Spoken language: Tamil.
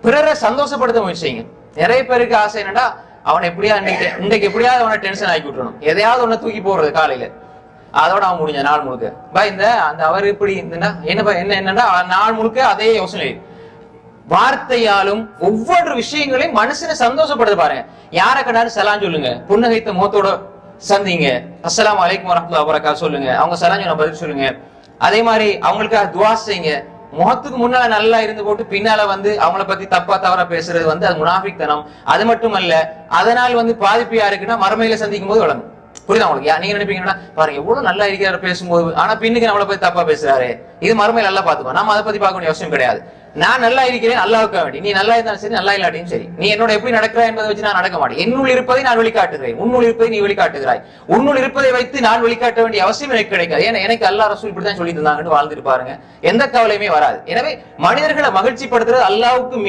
பிறரை சந்தோஷப்படுத்த முயற்சிங்க. நிறைய பேருக்கு ஆசை என்னன்னா, அவனை எப்படியா இன்றைக்கு எப்படியாவது அவனை டென்ஷன் ஆக்கி விட்டுறணும், எதையாவது ஒண்ணு தூக்கி போடுறது காலையில, அதோட அவன் முடிஞ்ச நாள் முழுக்க அந்த அவர் இப்படி என்னன்னா நாள் முழுக்க அதே யோசனை. வார்த்தையாலும் ஒவ்வொரு விஷயங்களையும் மனுஷனை சந்தோஷப்படுது பாருங்க. யார கண்டாலும் சலாம் சொல்லுங்க, புன்னகைத்த முகத்தோட சந்திங்க, அஸ்ஸலாமு அலைக்கும் வரஹ்மத்துல்லாஹி வபரகாத்துஹு சொல்லுங்க, அவங்க சலாம் சொன்ன பதில் சொல்லுங்க. அதே மாதிரி அவங்களுக்கு துஆ செய்யுங்க. முகத்துக்கு முன்னால நல்லா இருந்து போட்டு பின்னால அவங்கள பத்தி தப்பா தவறா பேசுறது அது முனாஃபிக்தனம். அது மட்டுமல்ல, அதனால் பாதிப்பு யாருக்குன்னா மறுமையில சந்திக்கும் போது வழங்கும். புரியுதா உங்களுக்கு? நீங்க நினைப்பீங்கன்னா பாருங்க எவ்வளவு நல்லா இருக்கிறாரு பேசும்போது, ஆனா பின்னுக்கு நம்மளை பத்தி தப்பா பேசுறாரு, இது மறுமையில நல்லா பாத்துக்கோ. நம்ம அதை பத்தி பார்க்க வேண்டிய அவசியம் கிடையாது. நான் நல்லா இருக்கிறேன், அல்லாஹ்வுக்காக வேண்டி. நீ நல்லா இருந்தாலும் சரி, நல்லா இல்லாட்டியும் சரி, நீ என்னோட எப்படி நடக்கிற என்பதை வச்சு நான் நடக்க மாட்டேன். என்னுள் இருப்பதை நான் வெளிக்காட்டுகிறேன், உன்னுள் இருப்பதை நீ வெளிக்காட்டுகிறாய். உன்னுள் இருப்பதை வைத்து நான் வெளிக்காட்ட வேண்டிய அவசியம் எனக்கு கிடைக்காது. ஏன்னா எனக்கு அல்லாஹ் ரசூல் இப்படித்தான் சொல்லி தந்தாங்கன்னு வாழ்ந்துட்டு பாருங்க, எந்த கவலையுமே வராது. எனவே மனிதர்களை மகிழ்ச்சி படுத்துறது அல்லாஹ்வுக்கு